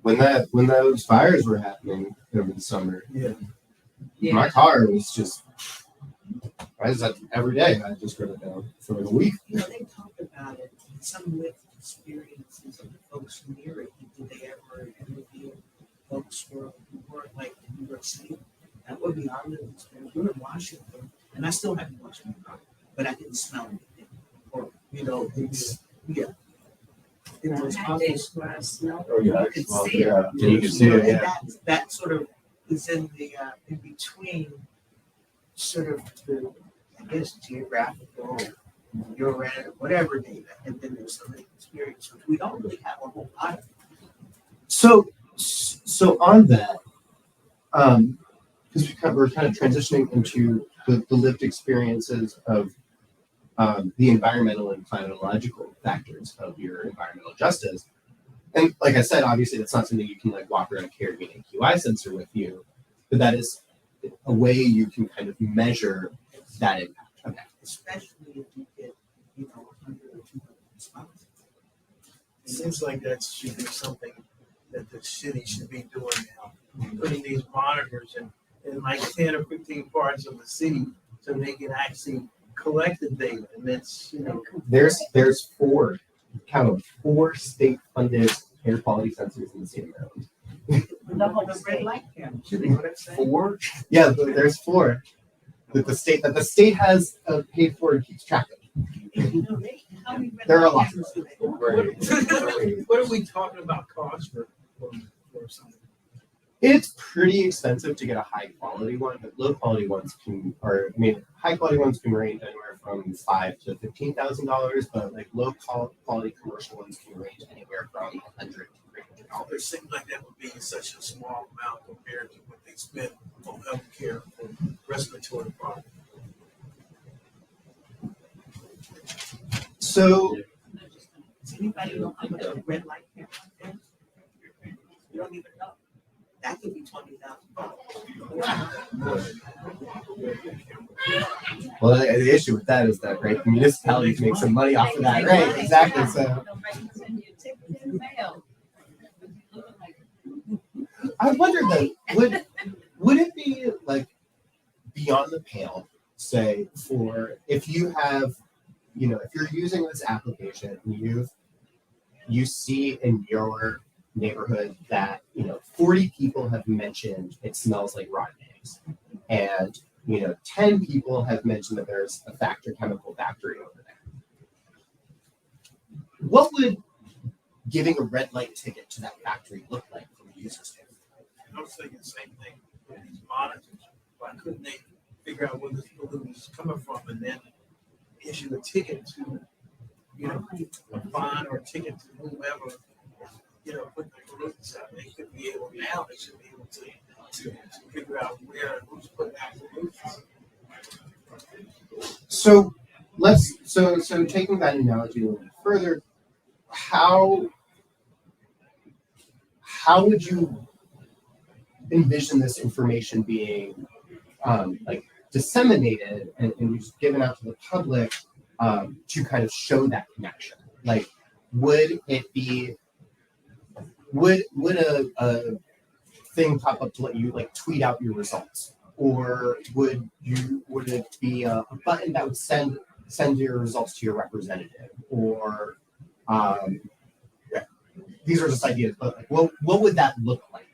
When those fires were happening over the summer, my car was just. I was at every day. I just wrote it down for like a week. They talked about it. Some lived experiences of the folks near it. Did they ever interview folks who weren't like in New York City? That would be our lived experience. We were in Washington, and I still haven't washed my car, but I didn't smell anything. Or it's It was almost. Oh, yeah. You could see it. Yeah. You can see it. And that sort of is in the in between sort of the, I guess, geographical, whatever data, and then there's some experience, which we don't really have a whole lot of. So on that, because we're kind of transitioning into the lived experiences of the environmental and climatological factors of your environmental justice. And like I said, obviously that's not something you can like walk around carrying an AQI sensor with you, but that is a way you can kind of measure that impact. Okay. Especially if you get, 100 or 200 responses. It seems like that should be something that the city should be doing now, putting these monitors in like 10 or 15 parts of the city so they can actually collect the data. And that's, There's four state-funded air quality sensors in the state of Maryland. The red light camera. You know what I'm saying? 4? Yeah, there's 4 that the state has paid for and keeps track of. There are a lot. what are we talking about cost for something? It's pretty expensive to get a high quality one, but low quality ones high quality ones can range anywhere from $5,000 to $15,000, but like low quality commercial ones can range anywhere from $100 to $300. It seems like that would be such a small amount compared to what they spend on healthcare for respiratory problems. So, Does anybody know how much a red light camera is? You don't even know. That could be $20,000. well, the issue with that is that, right, the municipalities make some money off of that, right? Exactly. So, I wonder though, would it be like beyond the pale, say, for if you have, if you're using this application and you see in your neighborhood that 40 people have mentioned it smells like rotten eggs, and 10 people have mentioned that there's a chemical factory over there. what would giving a red light ticket to that factory look like from a user standpoint? I was thinking the same thing with these monitors. Why couldn't they figure out where this pollution is coming from and then issue a ticket to, a fine or a ticket to whomever, put the pollutants out? They could be able now. They should be able to figure out where and who's putting out pollutants. So so taking that analogy a little bit further, how would you envision this information being like disseminated and just given out to the public to kind of show that connection? Like, would it be would a thing pop up to let you like tweet out your results, or would it be a button that would send your results to your representative, or these are just ideas, but like, what would that look like,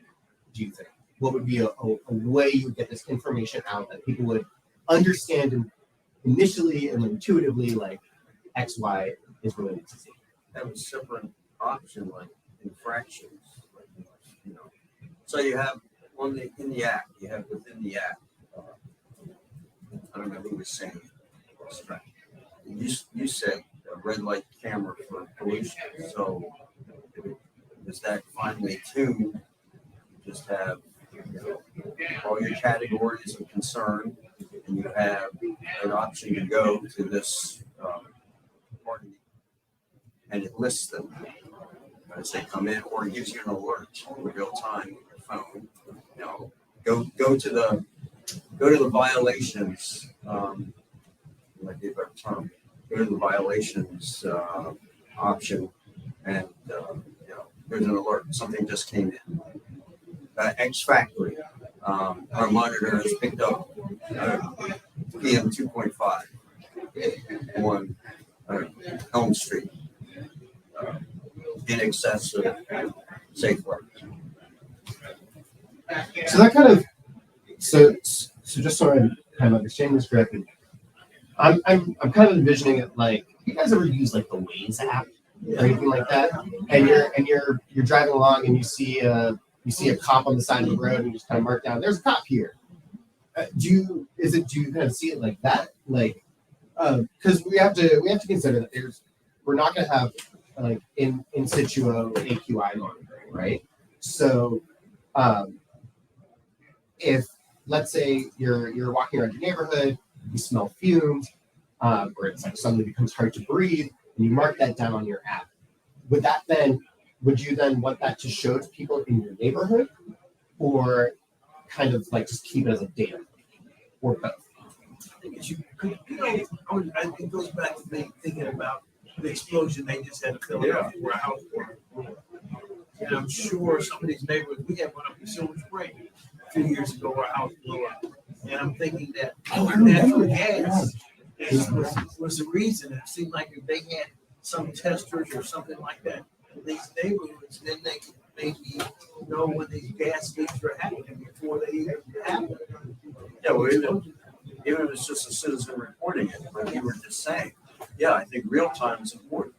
do you think? What would be a way you would get this information out that people would understand initially and intuitively, like X, Y is related to Z? Have a separate option like infractions, like, So you have in the app, you have within the app. I don't know who was saying it. You said a red light camera for pollution. So does that finally tuned? Just have all your categories of concern, and you have an option to go to this party, and it lists them as they come in, or it gives you an alert in real time on your phone. Go to the violations. Like give a term. Go to the violations option, and there's an alert. Something just came in. X Factory. Our monitor has picked up PM 2.5 on Elm Street in excess of safe work. So that kind of so just so I'm kind of understanding this correctly, I'm kind of envisioning it like, you guys ever use like the Waze app or anything like that, and you're driving along and you see a cop on the side of the road and you just kind of mark down, there's a cop here. Do you kind of see it like that? Like, because we have to consider that we're not going to have like in situ AQI monitoring, right? So, if let's say you're walking around your neighborhood, you smell fumes, or it's like suddenly becomes hard to breathe, and you mark that down on your app, would you then want that to show to people in your neighborhood, or kind of like just keep it as a data, or both? I think it goes back to me thinking about the explosion they just had in Philadelphia where a house burned. And I'm sure some of these neighborhoods, we had one up in Silver Spring a few years ago where a house blew up. And I'm thinking that natural gas was the reason. It seemed like if they had some testers or something like that in these neighborhoods, then they could maybe know when these gas leaks were happening before they even happened. Yeah, well, even if it's just a citizen reporting it, like you were just saying, yeah, I think real time is important.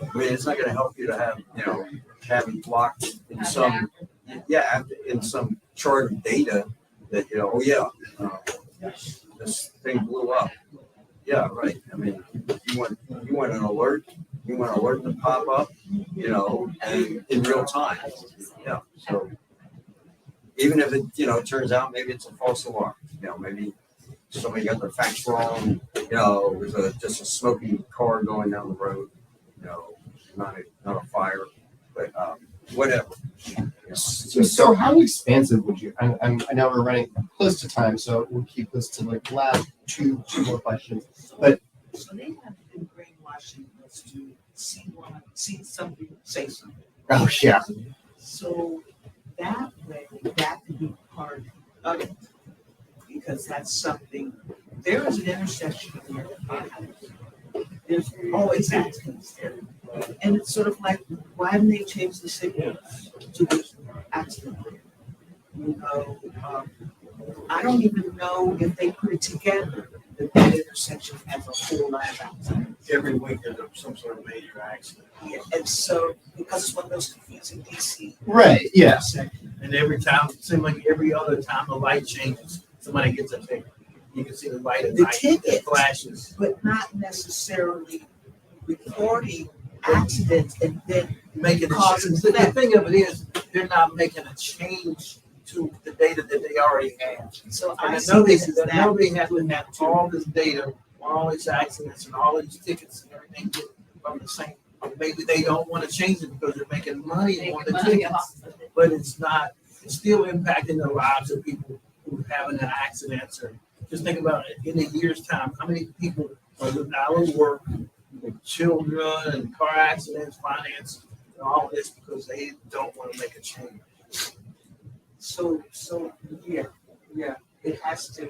I mean, it's not going to help you to have it blocked in some chart of data that this thing blew up. Yeah, right. I mean, you want an alert. You want an alert to pop up, and in real time. Yeah. So even if it turns out maybe it's a false alarm, maybe somebody got their facts wrong. There's just a smoky car going down the road. Not a fire, but whatever. So how expansive would you? I know we're running close to time, so we'll keep this to like the last two more questions. But so they have been brainwashing us to see something, say something. oh yeah, So that way, that could be part of it, because that's something. There is an intersection here. There's always accidents there. And it's sort of like, why didn't they change the signals to this accident? I don't even know if they put it together that intersection has a whole lot of accidents. every week there's some sort of major accident. Yeah, and so, because it's one of those confusing DC. Right. Yeah. And every time, it seems like every other time the light changes, somebody gets a ticket. You can see the light at The night, ticket. it flashes. But not necessarily recording accidents and then Making Cause a and change. The effect. thing of it is, they're not making a change to the data that they already have. so And I I see know this as they that. know they have to have all this data, all these accidents and all these tickets and everything from the same. Maybe they don't want to change it because they're making money on the Making money tickets, off of it. but it's still impacting the lives of people who are having an accidents or just think about it in a year's time, how many people are out of work with children and car accidents, finance, and all of this because they don't want to make a change. So yeah, it has to.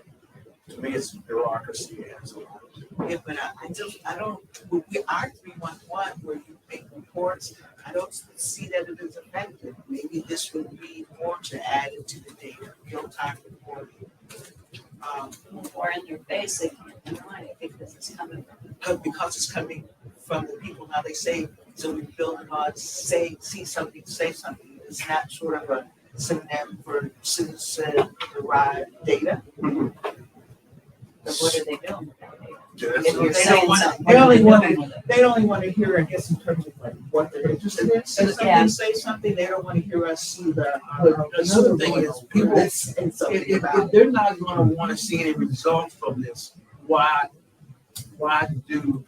To me, it's bureaucracy and so on. Yeah, but I don't. With our 311 where you make reports, I don't see that it is effective. Maybe this would be more to add into the data, real time reporting. Or in their face, they can't deny it because it's coming from. Because it's coming from the people. Now they say, so we build them on, see something, say something. It's not sort of a synonym for citizen-derived data. But what are they doing with that data? Yeah, If that's you're what- saying something, What are they want doing with it? they only want to hear, I guess, in terms of like what they're interested in. Say Yeah. something. They don't want to hear us see the. Another thing is people- and something If about. they're not going to want to see any results from this, why do?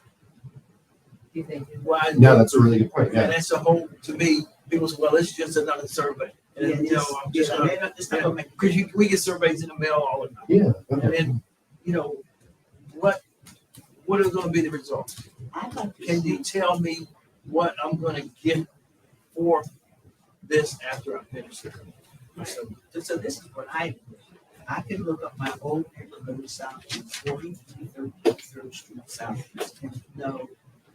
Do they do? Why? No, that's a really good point. And Yeah. that's the whole, to me, people say, well, it's just another survey. And, Yeah, you know, I'm just gonna, it's not gonna make. because we get surveys in the mail all the time. Yeah. And Okay. then, you know, what is going to be the results? I'd like to Can see- you tell me what I'm going to get for this after I finish it? So this is what I can look up my old neighborhood south, 4333 Street Southeast, and know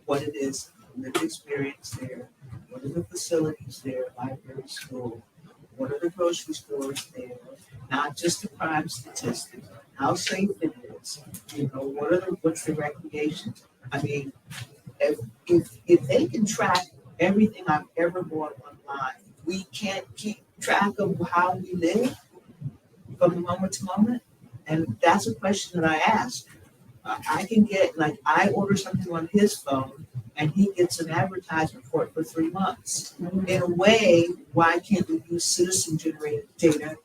what it is, lived experience there, what are the facilities there, library, school, what are the grocery stores there, not just the crime statistics, how safe it is, you know, what's the recreation. I mean, if they can track everything I've ever bought online, we can't keep track of how we live from moment to moment. And that's a question that I ask. I can get, like, I order something on his phone and he gets an advertisement for it for 3 months. In a way, why can't we use citizen generated data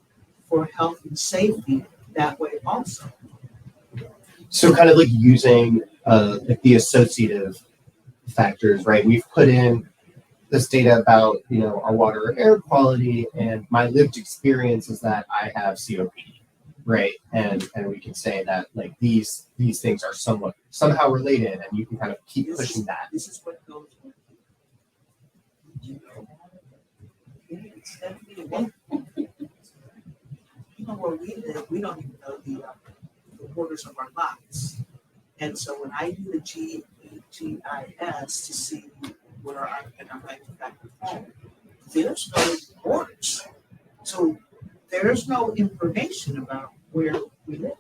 for health and safety that way also? So kind of like using like the associative factors, right? We've put in this data about, you know, our water or air quality, and my lived experience is that I have COPD, right? And we can say that like these things are somehow related, and you can kind of keep pushing that. This is what goes with it. You know, it's definitely one. You know, where we live, we don't even know the borders of our lots. And so when I do the GIS to see where I'm manufactured home, there's no borders. So there's no information about where we live.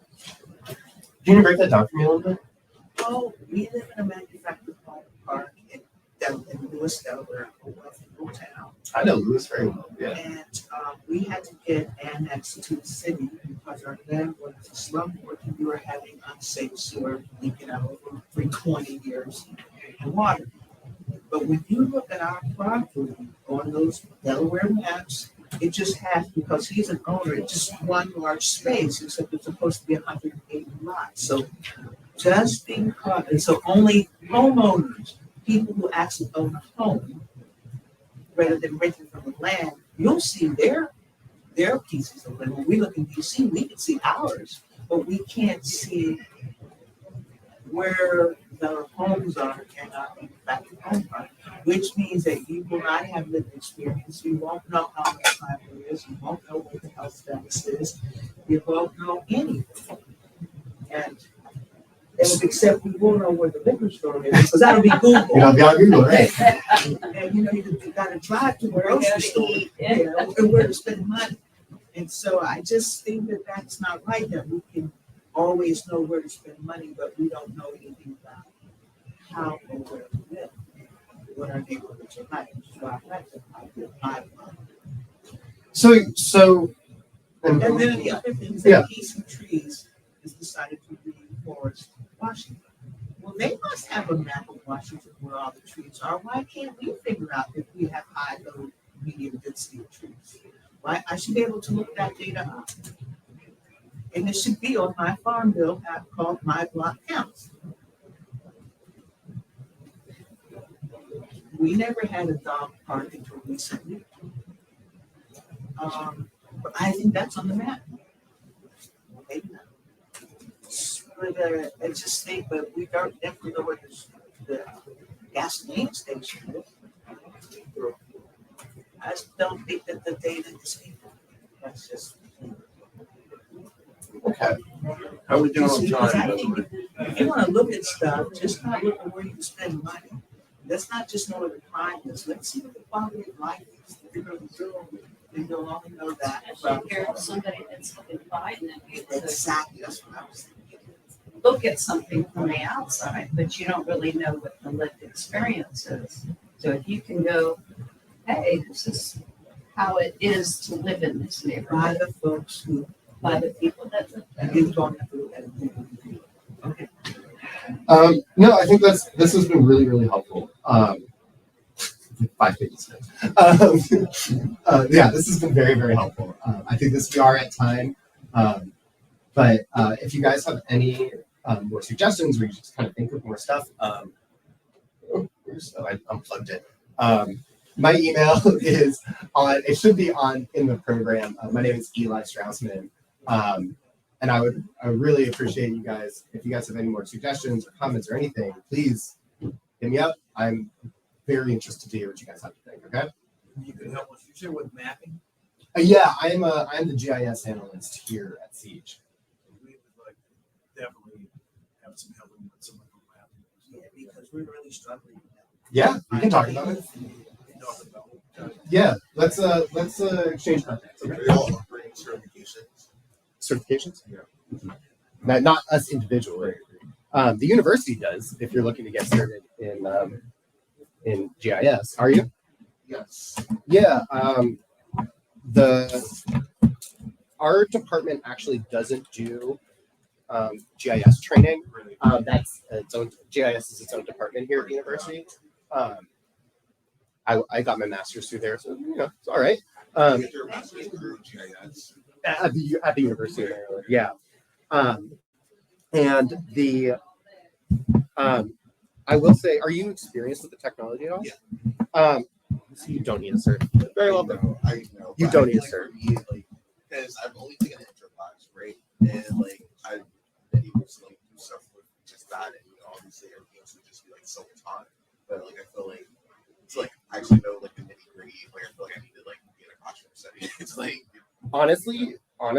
Can you break that down for me a little bit? Oh, we live in a manufactured home park in Lewis, Delaware, a wealthy little town. I know Lewis very well. Yeah. And we had to get annexed to the city because our land was a slumlord and we were having unsafe sewer leaking out over for 20 years and water. But when you look at our property on those Delaware maps, it just has, because he's an owner, it's just one large space, except it's supposed to be 180 lots. So just because, and so only homeowners, people who actually own a home, rather than renting from the land, you'll see their pieces of land. When we look in DC, we can see ours, but we can't see where the homes are and our manufactured homes are, which means that you will not have lived experience. You won't know how much time there is. You won't know what the health status is. You won't know anything. And except we will know where the liquor store is, because that'll be Google. You know, beyond Google, right? And you know, you gotta drive to the Where grocery to store, eat. you know, and where to spend money. And so I just think that that's not right, that we can always know where to spend money, but we don't know anything about how and where we live, what our neighborhoods are like, so I like to apply. So, And then the other things, Yeah. that piece of trees is decided to reforest Washington. Well, they must have a map of Washington where all the trees are. Why can't we figure out if we have high, low, medium density of trees? Why, I should be able to look that data up. And it should be on my farm bill app called MyBlockCounts. We never had a dog park until recently. But I think that's on the map. Well, maybe not. But I just think, but we don't definitely know where the gasoline station is. I just don't think that the data is equal. That's just. okay. How are we doing on Because time, I by the think way? if you want to look at stuff, just not look at where you spend money. Let's not just know what the crime is. Let's see what the quality of life is. And you'll only know that from. If you're somebody that's looking by and then you Exactly, that's what I was thinking. look at something from the outside, but you don't really know what the lived experience is. So if you can go, hey, this is how it is to live in this By neighborhood the folks who, by the people that live there. you don't have to look at it. Okay. No, I think this has been really, really helpful. 5 minutes. Yeah, this has been very, very helpful. I think we are at time. But if you guys have any more suggestions or you just kind of think of more stuff, I unplugged it. My email is on, it should be on in the program. My name is Eli Straussman. And I would really appreciate you guys, if you guys have any more suggestions or comments or anything, please hit me up. I'm very interested to hear what you guys have to think, okay? You can help us, you said with mapping, Yeah, I'm the GIS analyst here at Siege. we would like definitely have some help with some of the mapping. Yeah, because we're really struggling with that. Yeah, we can talk about it. Yeah, let's exchange contacts. Okay? They all bring certifications. Certifications? Yeah. Not us individually. The university does. If you're looking to get started in GIS, are you? Yes. Yeah. Our department actually doesn't do GIS training. Really. That's its own. GIS is its own department here at the university. I got my master's through there, so it's all right. You get your master's through GIS. At the University of Maryland, yeah. And I will say, are you experienced with the technology at all? Yeah. So you don't need a cert. Very well done. I know. You but don't I need feel a cert. for me, like, because I've only taken an intro class, right? And like I've been able to like do stuff with just that, and obviously everything else would just be like self-taught. But like I feel like it's like I actually know like the nitty-gritty. Like I feel like I need to like be in a classroom setting. It's like Honestly,